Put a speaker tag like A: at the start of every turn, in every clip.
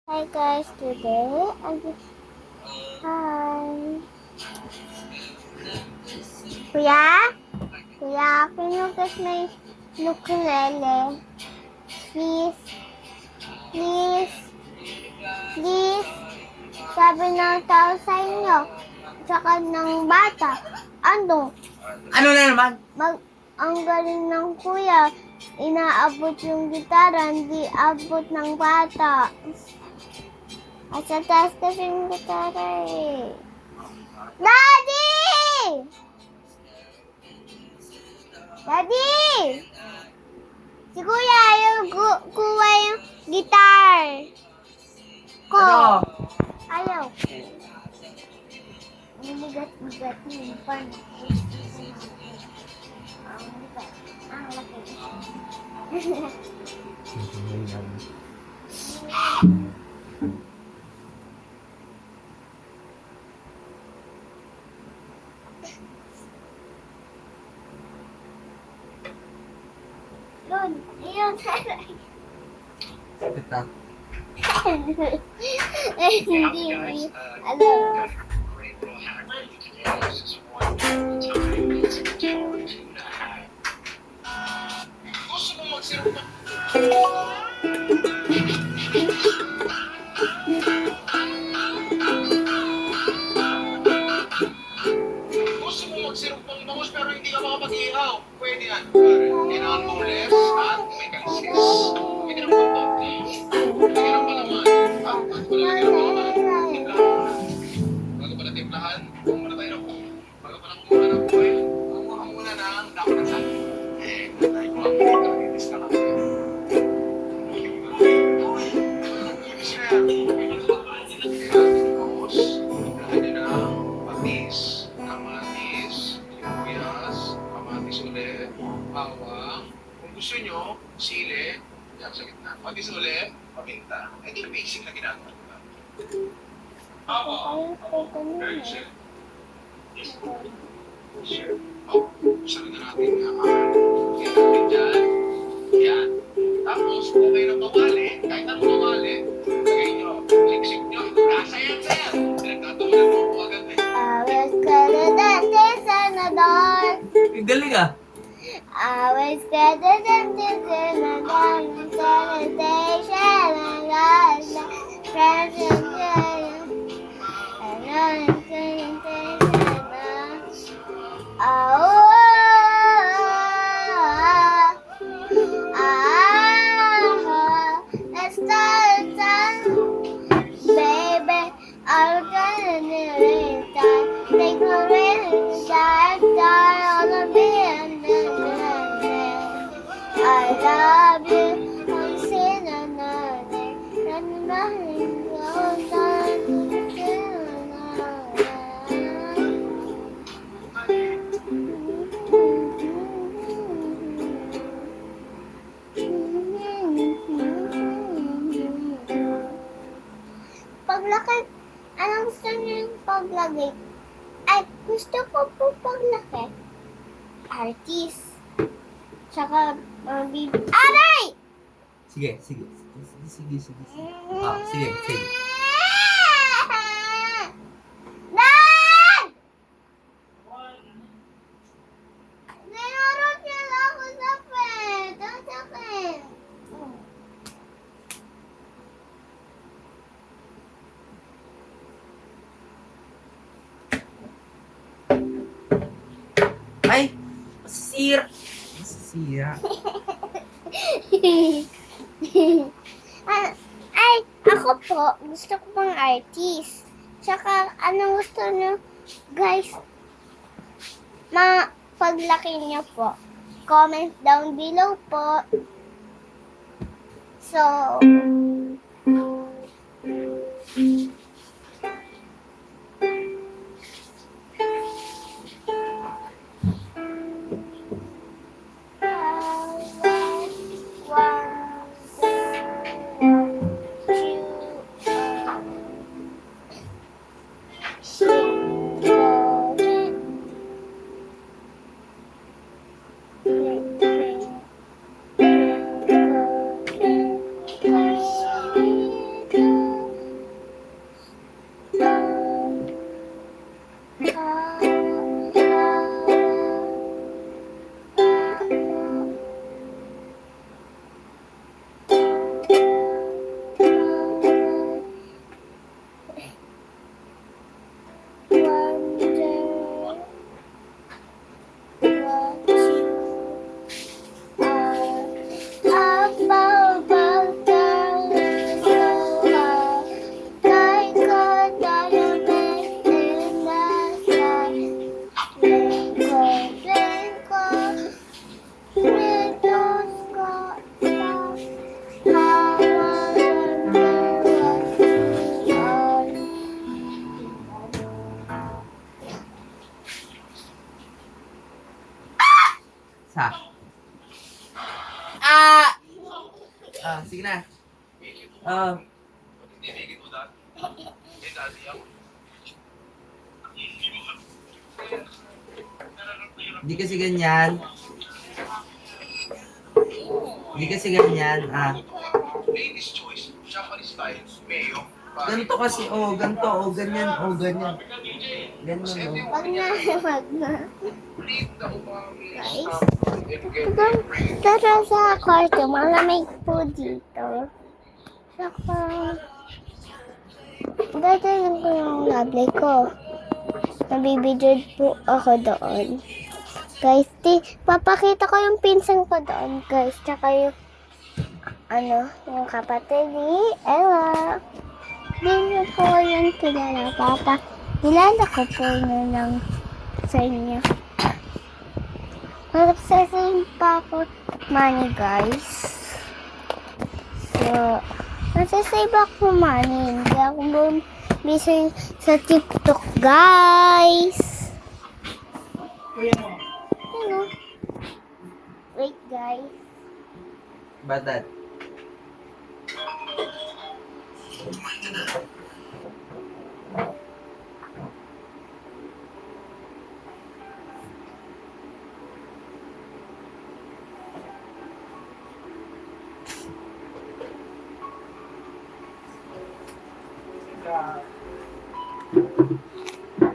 A: Hi guys, today hi. Kuya? Kuya, can you get my ukulele? Please, please, please. Sabi ng tao sa inyo, tsaka ng bata. Ano?
B: Ano na naman?
A: Ang galing ng kuya. Inaabot yung gitara, hindi abot ng bata. Asa taas kasi yung gitara eh. Daddy! Daddy! Si kuya yung kuha yung guitar. Ko.
B: Ano?
A: Ayaw. Bigat-bigat yung pan. Ang laki. Yun. Ayun.
B: Kita.
A: Hindi. Alam.
C: Gusto mo magsirup ng bangus pero hindi ka makapag-ihaw. Pwede yan. Kailangan mong less at may kalisis. Pwede ng buntot. Pwede ng palaman. At pwede ng palaman. Timplahan. Bago pala timplahan, kumuha tayo ng buhay. Bago pala kumuha ng buhay, kumuha ka muna ng dako ng sali. Tayo ko ang pinag-inis na lang. Bawang. Kung gusto nyo, sili, yan sa gitna. Patis ulit, paminta. Eh, di basic na ginagawa ko lang. Very good. Sure. Oh, sabi na natin nga. Yan natin dyan. Yan. Tapos, kung kayo ng mawali, kahit anong mawali, lagay nyo, liksik nyo, nasa yan, sir. Pinagtatawanan mo po agad eh.
A: Always better than this and the dark.
B: Galing ah.
A: Always better than this and the dark. Sanitation and God. Friends and joy. And I'm saying let's start baby. I'll get in the time. Take my ring, die all of me and then I love you. I'm seeing another, and nothing goes on. Paglaki, anong gusto niyo yung paglaki? Ay, gusto ko po paglaki. Artist. Tsaka, aray!
B: Sige. Ah, sige.
A: Dad! Ninurot niya lang ako sa pet. Ang sakit.
B: Ay! Masisira.
A: Ay, ako po, gusto ko pang artist. Tsaka, anong gusto niyo, guys? Paglaki niyo po. Comment down below po. So,
C: Eh, dati ako.
B: Hindi kasi ganyan. Hindi kasi ganyan. Ah,
C: Ladies' choice, Japanese style, mayo.
B: ganito kasi, oh, ganito, oh, ganyan, oh, ganyan. Ganyan, oh.
A: Wag na, wag na.
C: Leave the umami
A: Guys.
C: stuff and get
A: Tara sa kwarto, malamig po dito. Saka, dadalhin ko yung lovely ko. Nabibidyoed po ako doon. Guys, papakita ko yung pinsan ko doon, guys. Tsaka yung, yung kapatid ni Ella. Hindi niyo po yun kilala, Papa. Kilala ko po yun lang sa inyo. Magsasayin pa ako money, guys. So, magsasave ako money. Hindi ako busy sa TikTok, guys. Ano? Wait, guys.
B: But that,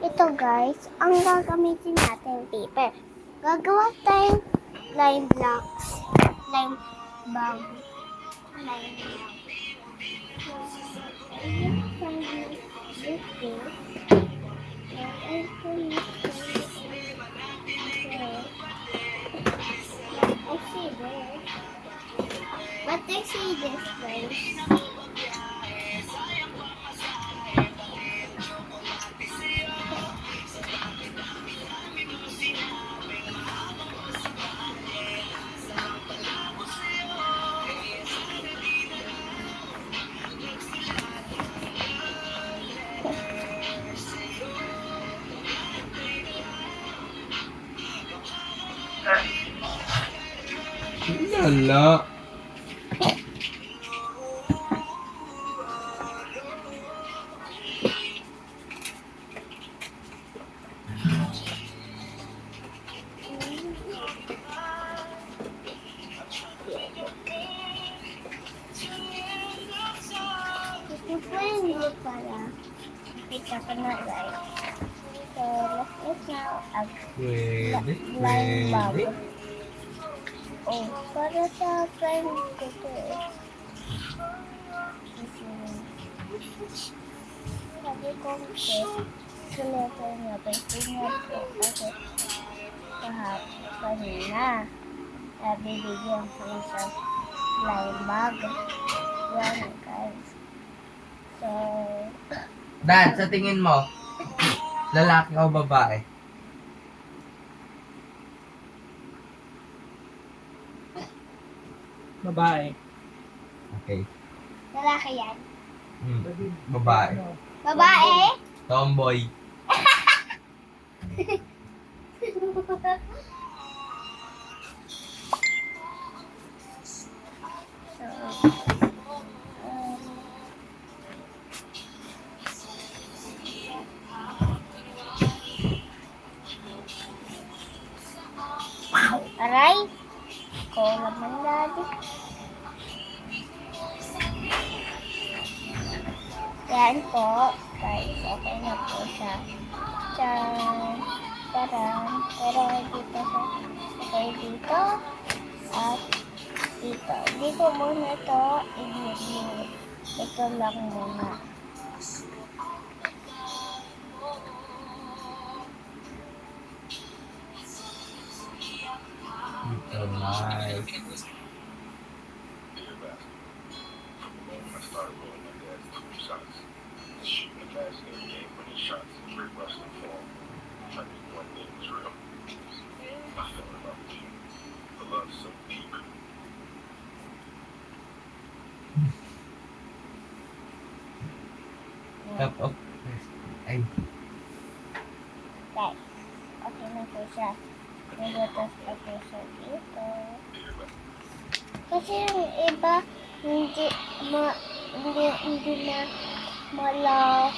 A: Ito, guys, ang gagamitin natin paper. Gagawa tayong lime blocks. Lime bag. Lime block. But I see this, guys.
B: lala.
A: Ito po yung group pala. Kita ko na, guys. So, let's now add
B: Pwede,
A: lime bag.
B: pwede.
A: Oh, para sa friend ko to eh. Sabi ko suleto niya, pwede niya po kasi kanina. Bibigyan ko sa lime bag. Yan, guys. So,
B: Dan, sa tingin mo, lalaki o babae?
D: Babae.
B: Okay.
A: lalaki yan.
B: Babae.
A: Babae?
B: Tomboy.
A: Aray, ko naman lagi. Yan po, guys, okay na po siya. Tiyaan, taran, pero dito sa, okay dito, at dito. Di ko muna ito i-review. Ito lang muna.
B: Oh, nice.
C: I started rolling my dad's 2 shots. Shooting a fast game, winning shots, three wrestling form. I knew one thing was real. I fell in love with you. The love so deep.
B: Up, up. Ay,
A: Guys, okay na po siya. Nagatas na po siya dito. Kasi yung iba, hindi na Mala.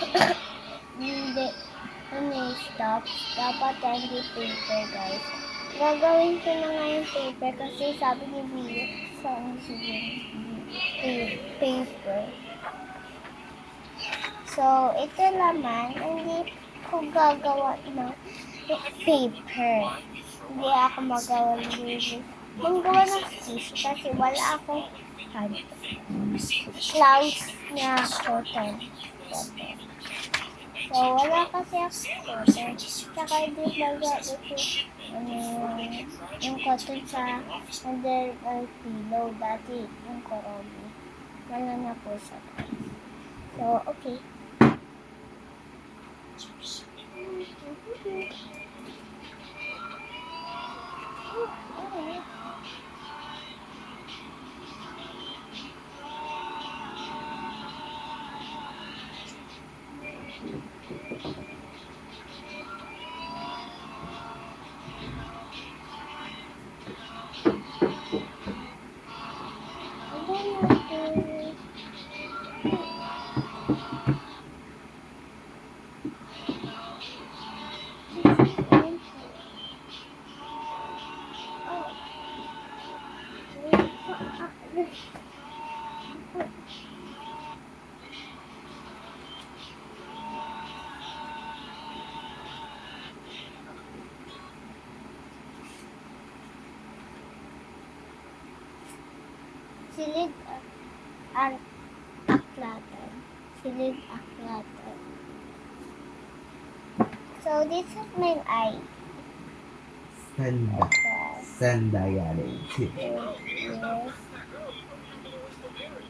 A: Hindi. Stop. Dapat hindi paper, guys. Gagawin ko na nga yung paper kasi sabi ni Vio sa paper. So, ito naman, hindi ko gagawa ng paper. Hindi ako magawa ng fish kasi wala akong clouds na cotton. So, wala kasi ako cotton. Saka hindi mag-ito yung cotton sa under my pillow dati yung koromi. Wala na po siya. So, okay. Silid aklatan. Silid aklatan. So, this is my eye.
B: Sanda. Sanda yarin.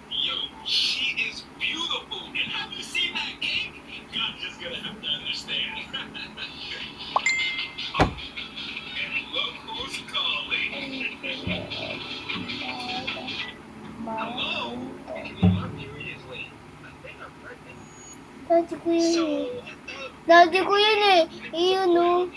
C: Yo, she is beautiful. And have you seen that cake? God just gonna have to understand. And look who's calling. Hello. Seriously, I think I'm pregnant.
A: Daddy ko yun
C: So,
A: eh. Daddy ko yun eh. Iyon o.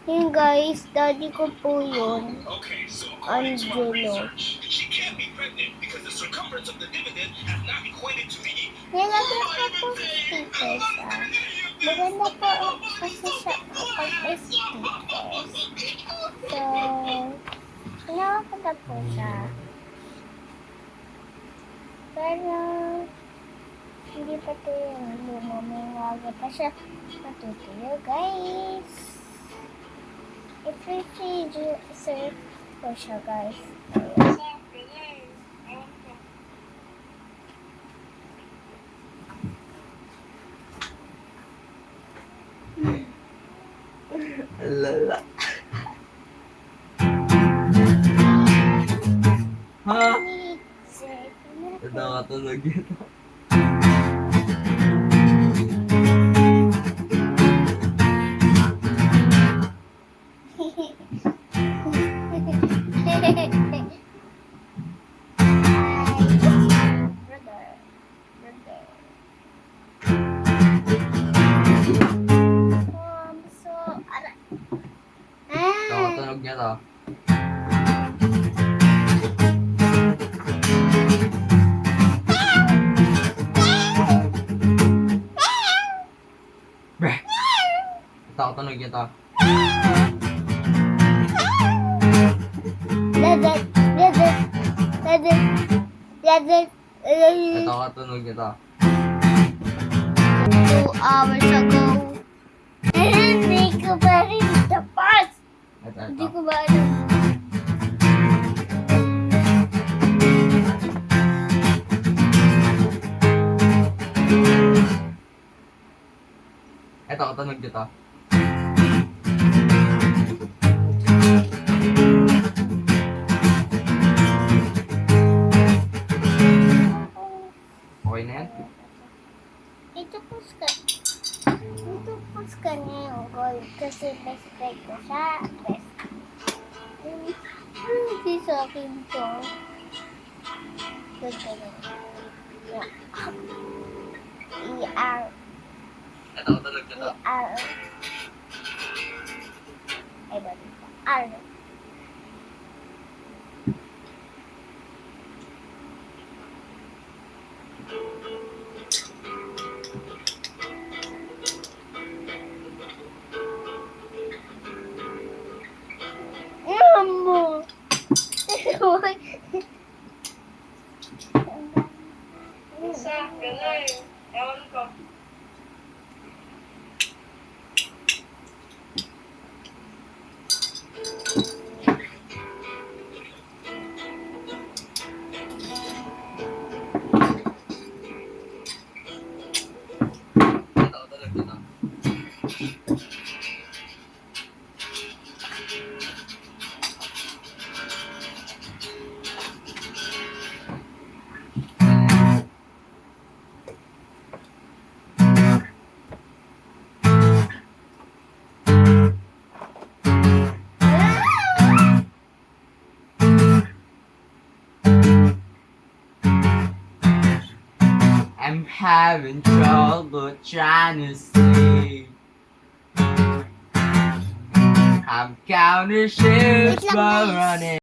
A: Yun guys, daddy ko po yun.
C: okay, so according to our
A: Angelo.
C: research, she can't be pregnant because the circumference of the dividend is not equated to the
A: Nilagyan ko po stickers ah. Maganda po kasi siya kapag stickers. So, ginawa ko na po siya. Pero, hindi pa ito yung luma. May waga pa siya matutuyo, guys. I-freezer ko siya, guys.
B: Lala. Ha? Ito nakatunog ito. Ito nakatunog niya to. Breh! Ito nakatunog niya to. Ito nakatunog niya to.
A: 2 hours ago. Hindi ko ba rin tapos?
B: Ito,
A: Hindi
B: ito.
A: ko ba alam.
B: Ito nakatunog niya to. Okay na yan?
A: Ito po na yung gold kasi best friend ko siya. Best. Hindi sa akin to. Ganda na. E-R.
B: Ito nakatunog niya to.
A: E-R. Ay, ba dito? R.
D: Ewan ko.
B: Ito, talaga na. I'm having trouble trying to sleep. I'm counting shifts
A: Wait lang,
B: while
A: guys.
B: running.